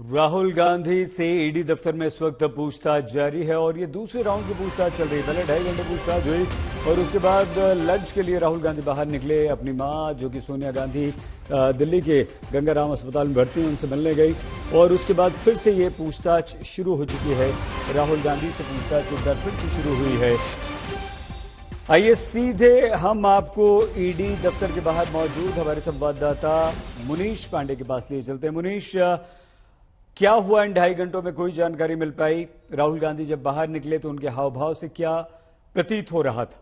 राहुल गांधी से ईडी दफ्तर में इस वक्त पूछताछ जारी है और ये दूसरे राउंड की पूछताछ चल रही है। पहले 2.5 घंटे पूछताछ हुई और उसके बाद लंच के लिए राहुल गांधी बाहर निकले। अपनी मां जो कि सोनिया गांधी दिल्ली के गंगाराम अस्पताल में भर्ती हैं, उनसे मिलने गई और उसके बाद फिर से ये पूछताछ शुरू हो चुकी है। राहुल गांधी से पूछताछ एक बार फिर से शुरू हुई है। आइए सीधे हम आपको ईडी दफ्तर के बाहर मौजूद हमारे संवाददाता मुनीश पांडे के पास लिए चलते हैं। मुनीश, क्या हुआ इन 2.5 घंटों में, कोई जानकारी मिल पाई? राहुल गांधी जब बाहर निकले तो उनके हाव भाव से क्या प्रतीत हो रहा था?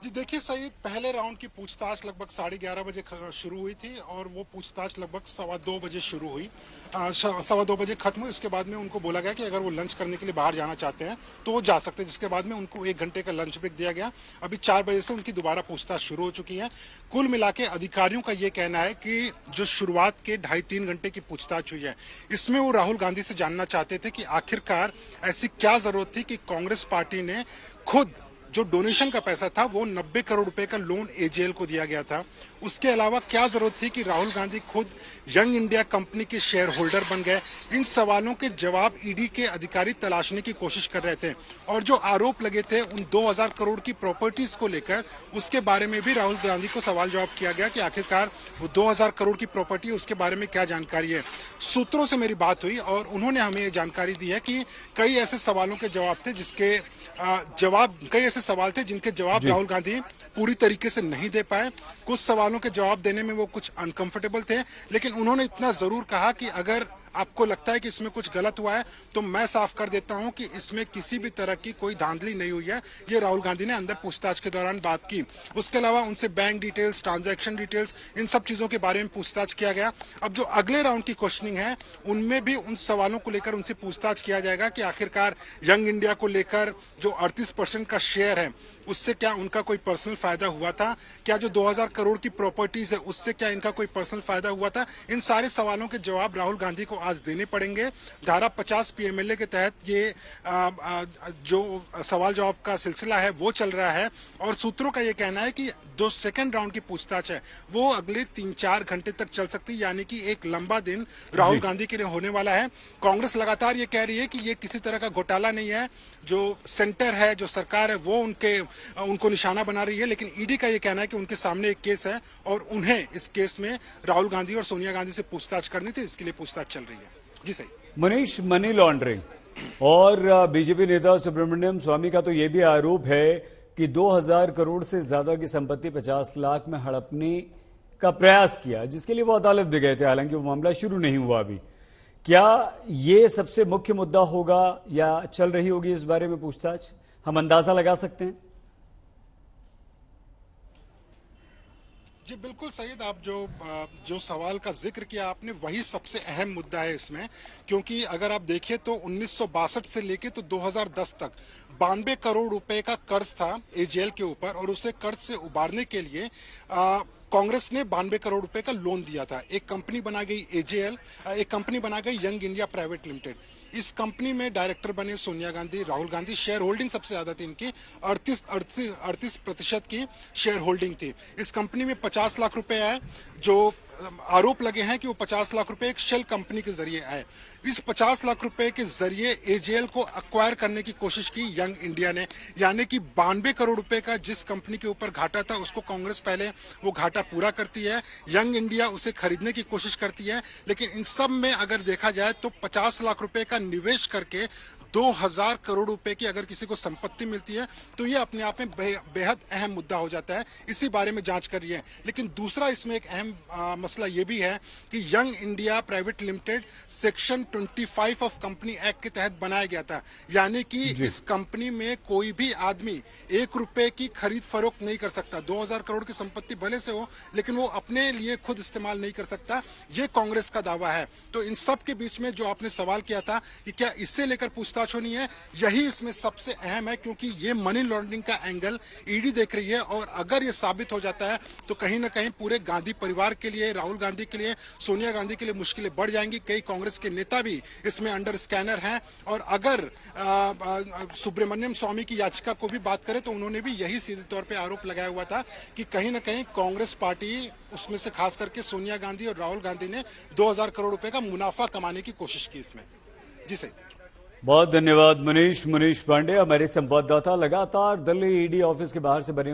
जी देखिए सईद, पहले राउंड की पूछताछ लगभग 11:30 बजे शुरू हुई थी और वो पूछताछ लगभग 2:15 बजे शुरू हुई, 2:15 बजे खत्म हुई। उसके बाद में उनको बोला गया कि अगर वो लंच करने के लिए बाहर जाना चाहते हैं तो वो जा सकते हैं, जिसके बाद में उनको 1 घंटे का लंच ब्रेक दिया गया। अभी 4 बजे से उनकी दोबारा पूछताछ शुरू हो चुकी है। कुल मिला के अधिकारियों का ये कहना है कि जो शुरुआत के 2.5-3 घंटे की पूछताछ हुई है, इसमें वो राहुल गांधी से जानना चाहते थे कि आखिरकार ऐसी क्या जरूरत थी कि कांग्रेस पार्टी ने खुद जो डोनेशन का पैसा था वो 90 करोड़ रुपए का लोन एजेएल को दिया गया था। उसके अलावा क्या जरूरत थी कि राहुल गांधी खुद यंग इंडिया कंपनी के शेयर होल्डर बन गए। इन सवालों के जवाब ईडी के अधिकारी तलाशने की कोशिश कर रहे थे और जो आरोप लगे थे उन 2000 करोड़ की प्रॉपर्टीज को लेकर, उसके बारे में भी राहुल गांधी को सवाल जवाब किया गया कि आखिरकार वो 2000 करोड़ की प्रॉपर्टी, उसके बारे में क्या जानकारी है। सूत्रों से मेरी बात हुई और उन्होंने हमें ये जानकारी दी है कि कई ऐसे सवालों के जवाब थे सवाल थे जिनके जवाब राहुल गांधी पूरी तरीके से नहीं दे पाए। कुछ सवालों के जवाब देने में वो कुछ अनकंफर्टेबल थे, लेकिन उन्होंने इतना जरूर कहा कि अगर आपको लगता है कि इसमें कुछ गलत हुआ है तो मैं साफ कर देता हूं कि इसमें किसी भी तरह की कोई धांधली नहीं हुई है। ये राहुल गांधी ने अंदर पूछताछ के दौरान बात की। उसके अलावा उनसे बैंक डिटेल्स, ट्रांजैक्शन डिटेल्स, इन सब चीजों के बारे में पूछताछ किया गया। अब जो अगले राउंड की क्वेश्चनिंग है उनमें भी उन सवालों को लेकर उनसे पूछताछ किया जाएगा कि आखिरकार यंग इंडिया को लेकर जो 38% का शेयर है उससे क्या उनका कोई पर्सनल फायदा हुआ था, क्या जो 2000 करोड़ की प्रॉपर्टीज है उससे क्या इनका कोई पर्सनल फायदा हुआ था। इन सारे सवालों के जवाब राहुल गांधी को आज देने पड़ेंगे। धारा 50 पीएमएलए के तहत ये जो सवाल जवाब का सिलसिला है वो चल रहा है और सूत्रों का ये कहना है कि जो सेकंड राउंड की पूछताछ है वो अगले 3-4 घंटे तक चल सकती है, यानी कि एक लंबा दिन राहुल गांधी के लिए होने वाला है। कांग्रेस लगातार ये कह रही है कि ये किसी तरह का घोटाला नहीं है, जो सेंटर है, जो सरकार है, वो उनको निशाना बना रही है, लेकिन ईडी का ये कहना है कि उनके सामने एक केस है और उन्हें इस केस में राहुल गांधी और सोनिया गांधी से पूछताछ करनी थी, इसके लिए पूछताछ चल रही है। जी सही। मनीष, मनी लॉन्ड्रिंग और बीजेपी नेता सुब्रमण्यम स्वामी का तो ये भी आरोप है कि 2000 करोड़ से ज्यादा की संपत्ति 50 लाख में हड़पने का प्रयास किया, जिसके लिए वो अदालत भी गए थे। हालांकि वो मामला शुरू नहीं हुआ अभी। क्या ये सबसे मुख्य मुद्दा होगा या चल रही होगी इस बारे में पूछताछ? हम अंदाजा लगा सकते हैं? जी बिल्कुल सईद, आप जो सवाल का जिक्र किया आपने वही सबसे अहम मुद्दा है इसमें, क्योंकि अगर आप देखिए तो 1962 से लेके तो 2010 तक 92 करोड़ रुपए का कर्ज था एजेएल के ऊपर और उसे कर्ज से उबारने के लिए कांग्रेस ने 92 करोड़ रुपए का लोन दिया था। एक कंपनी बना गई एजेएल, एक कंपनी बना गई यंग इंडिया प्राइवेट लिमिटेड। इस कंपनी में डायरेक्टर बने सोनिया गांधी, राहुल गांधी। शेयर होल्डिंग सबसे ज्यादा थी इनकी, 38% की शेयर होल्डिंग थी। इस कंपनी में 50 लाख रुपए आए। जो आरोप लगे हैं कि वो 50 लाख रुपए एक शेल कंपनी के जरिए आए। इस 50 लाख रुपए के जरिए एजेएल को अक्वायर करने की कोशिश की यंग इंडिया ने, यानी कि 92 करोड़ रुपए का जिस कंपनी के ऊपर घाटा था उसको कांग्रेस पहले वो घाटा पूरा करती है, यंग इंडिया उसे खरीदने की कोशिश करती है। लेकिन इन सब में अगर देखा जाए तो 50 लाख रुपए का निवेश करके 2000 करोड़ रुपए की अगर किसी को संपत्ति मिलती है तो ये अपने आप में बेहद अहम मुद्दा हो जाता है। इसी बारे में जांच कर रही है। लेकिन दूसरा इसमें एक अहम मसला ये भी है कि young India private limited section 25 of company act के तहत बनाया गया था, यानी कि इस कंपनी में कोई भी आदमी 1 रुपए की खरीद फरोख्त नहीं कर सकता। 2000 करोड़ की संपत्ति भले से हो लेकिन वो अपने लिए खुद इस्तेमाल नहीं कर सकता, ये कांग्रेस का दावा है। तो इन सब के बीच में जो आपने सवाल किया था कि क्या इससे लेकर पूछताछ पूछताछ होनी है, यही इसमें सबसे अहम है, क्योंकि ये मनी लॉन्ड्रिंग का एंगल ईडी देख रही है। और अगर ये साबित हो जाता है तो कहीं ना कहीं पूरे गांधी परिवार के लिए, राहुल गांधी के लिए, सोनिया गांधी के लिए मुश्किलें बढ़ जाएंगी। कई कांग्रेस के नेता भी इसमें अंडर स्कैनर हैं। और अगर सुब्रमण्यम स्वामी की याचिका को भी बात करें तो उन्होंने भी यही सीधे तौर पे आरोप लगाया हुआ था कि कहीं ना कहीं कांग्रेस पार्टी, उसमें से खास करके सोनिया गांधी और राहुल गांधी ने 2000 करोड़ रुपए का मुनाफा कमाने की कोशिश की इसमें। जी सही। बहुत धन्यवाद मनीष पांडे, हमारे संवाददाता लगातार दिल्ली ईडी ऑफिस के बाहर से बने